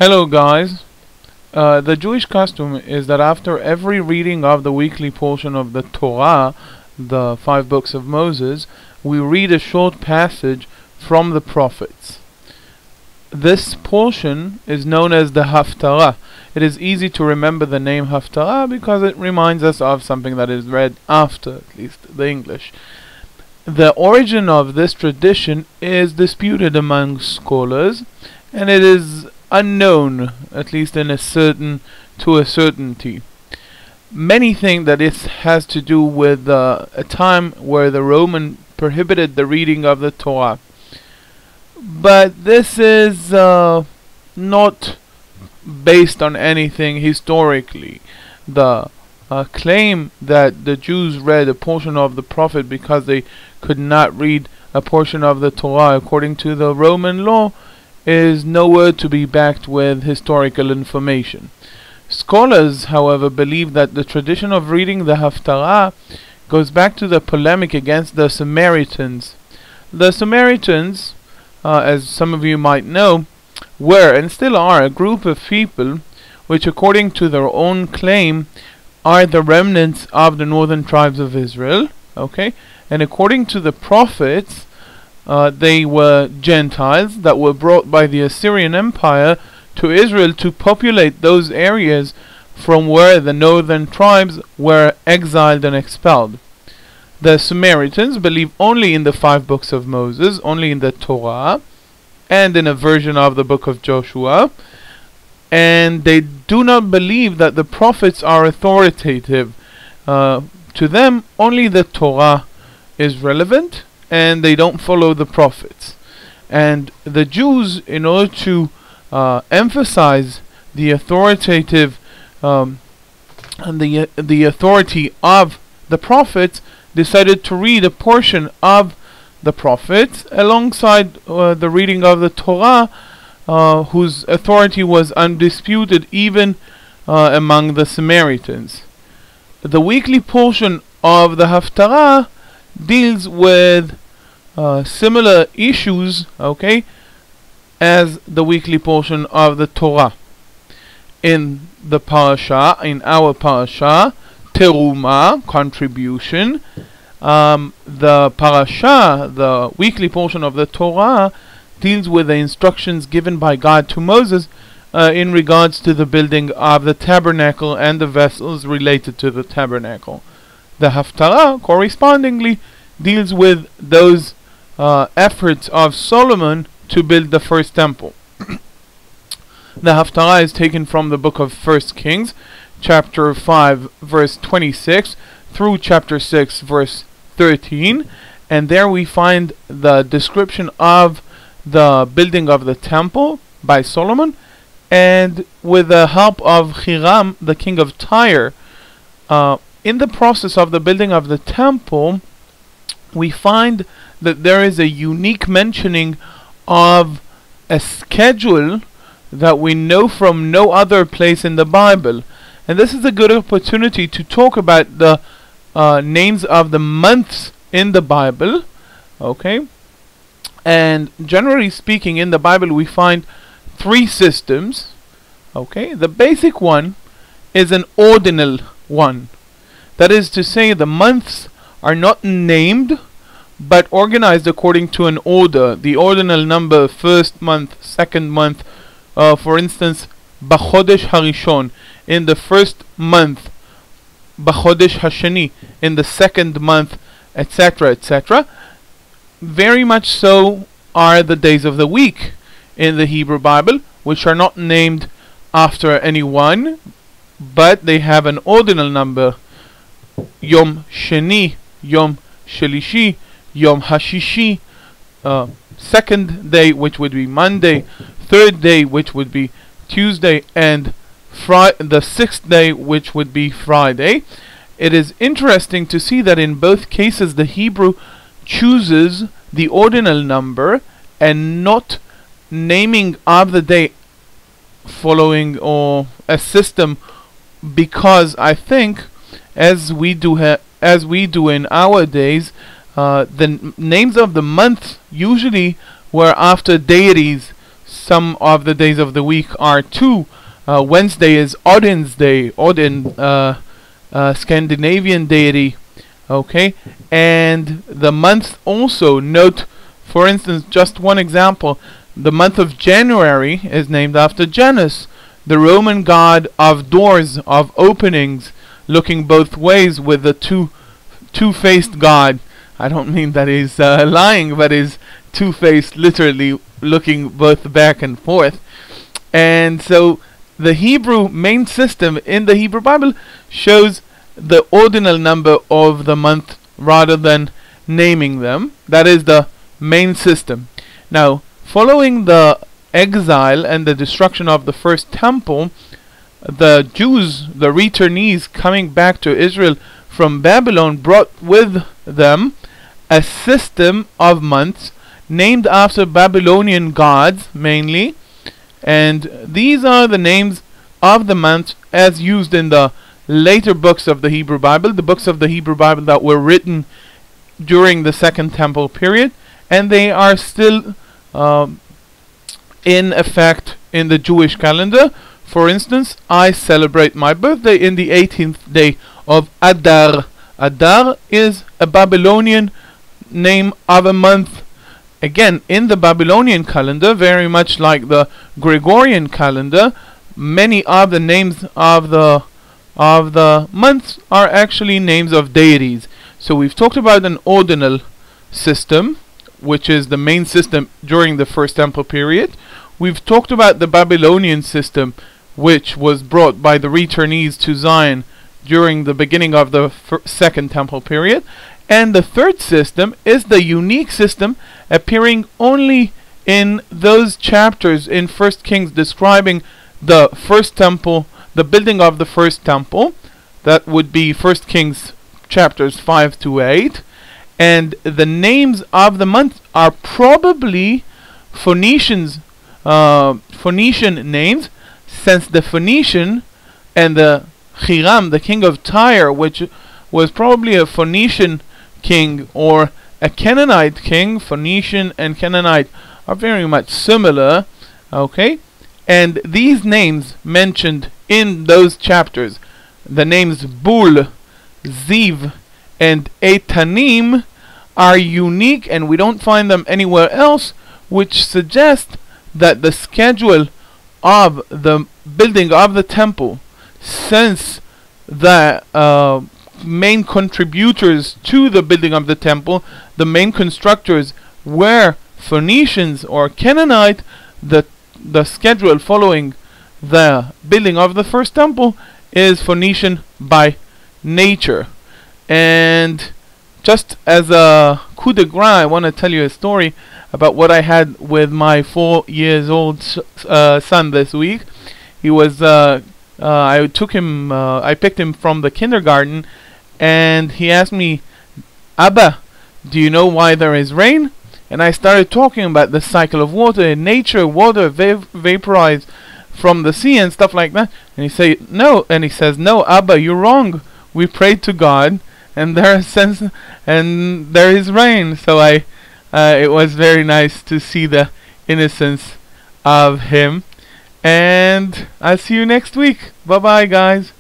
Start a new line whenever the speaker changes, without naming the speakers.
Hello guys. The Jewish custom is that after every reading of the weekly portion of the Torah, the 5 books of Moses, we read a short passage from the prophets. This portion is known as the Haftarah. It is easy to remember the name Haftarah because it reminds us of something that is read after, at least the English. The origin of this tradition is disputed among scholars, and it is unknown, at least to a certainty. Many think that it has to do with a time where the Roman prohibited the reading of the Torah. But this is not based on anything historically. The claim that the Jews read a portion of the prophet because they could not read a portion of the Torah according to the Roman law is nowhere to be backed with historical information. Scholars, however, believe that the tradition of reading the Haftarah goes back to the polemic against the Samaritans. The Samaritans, as some of you might know, were and still are a group of people which, according to their own claim, are the remnants of the northern tribes of Israel. And according to the prophets, they were Gentiles that were brought by the Assyrian Empire to Israel to populate those areas from where the northern tribes were exiled and expelled. The Samaritans believe only in the 5 books of Moses, only in the Torah, and in a version of the book of Joshua, and they do not believe that the prophets are authoritative. To them, only the Torah is relevant, and they don't follow the prophets. And the Jews, in order to emphasize the authoritative and the authority of the prophets, decided to read a portion of the prophets alongside the reading of the Torah, whose authority was undisputed even among the Samaritans. The weekly portion of the Haftarah deals with similar issues, as the weekly portion of the Torah. In the parasha, in our parasha, Terumah, contribution, the parasha, the weekly portion of the Torah, deals with the instructions given by God to Moses in regards to the building of the tabernacle and the vessels related to the tabernacle. The Haftarah, correspondingly, deals with those efforts of Solomon to build the first temple. The Haftarah is taken from the book of 1 Kings, chapter 5, verse 26, through chapter 6, verse 13, and there we find the description of the building of the temple by Solomon, and with the help of Hiram, the king of Tyre. In the process of the building of the temple, we find that there is a unique mentioning of a schedule that we know from no other place in the Bible. And this is a good opportunity to talk about the names of the months in the Bible. And generally speaking, in the Bible we find 3 systems. The basic one is an ordinal one. That is to say, the months are not named but organized according to an order. The ordinal number, first month, second month, for instance, B'chodesh Harishon, in the first month, B'chodesh Hasheni, in the second month, etc., etc. Very much so are the days of the week in the Hebrew Bible, which are not named after anyone, but they have an ordinal number. Yom Sheni, Yom Shelishi, Yom Hashishi, second day, which would be Monday, third day, which would be Tuesday, and the 6th day, which would be Friday. It is interesting to see that in both cases the Hebrew chooses the ordinal number and not naming of the day following or a system, because I think, as we do in our days, the names of the months usually were after deities. some of the days of the week are two. Wednesday is Odin's day, Odin, Scandinavian deity. Okay, and the month also, note, for instance, just one example, the month of January is named after Janus, the Roman god of doors, of openings, looking both ways, with the two-faced god. I don't mean that he's lying, but he's two-faced, literally looking both back and forth. And so the Hebrew main system in the Hebrew Bible shows the ordinal number of the month rather than naming them. That is the main system. Now, following the exile and the destruction of the first temple, the Jews, the returnees coming back to Israel from Babylon, brought with them a system of months named after Babylonian gods mainly, and these are the names of the months as used in the later books of the Hebrew Bible, the books of the Hebrew Bible that were written during the Second Temple period, and they are still in effect in the Jewish calendar. For instance, I celebrate my birthday in the 18th day of Adar. Adar is a Babylonian name of a month. Again, in the Babylonian calendar, very much like the Gregorian calendar, many of the names of the months are actually names of deities. So we've talked about an ordinal system, which is the main system during the First Temple period. We've talked about the Babylonian system, which was brought by the returnees to Zion during the beginning of the Second Temple period. And the third system is the unique system appearing only in those chapters in 1 Kings describing the first temple, the building of the first temple. That would be 1 Kings chapters 5 to 8. And the names of the months are probably Phoenician names, since the Phoenician and the Hiram, the king of Tyre, which was probably a Phoenician king or a Canaanite king. Phoenician and Canaanite are very much similar. Okay, and these names mentioned in those chapters, the names Bul, Ziv, and Etanim, are unique, and we don't find them anywhere else, which suggests that the schedule of the building of the temple, since the main contributors to the building of the temple, the main constructors, were Phoenicians or Canaanite, the schedule following the building of the first temple is Phoenician by nature. And just as a coup de grace, I want to tell you a story about what I had with my 4-year-old son this week. He was I picked him from the kindergarten, and he asked me, "Abba, do you know why there is rain?" And I started talking about the cycle of water in nature, water vaporized from the sea and stuff like that. And he says, "No, Abba, you're wrong. We prayed to God, and there is rain." So it was very nice to see the innocence of him. And I'll see you next week. Bye bye, guys.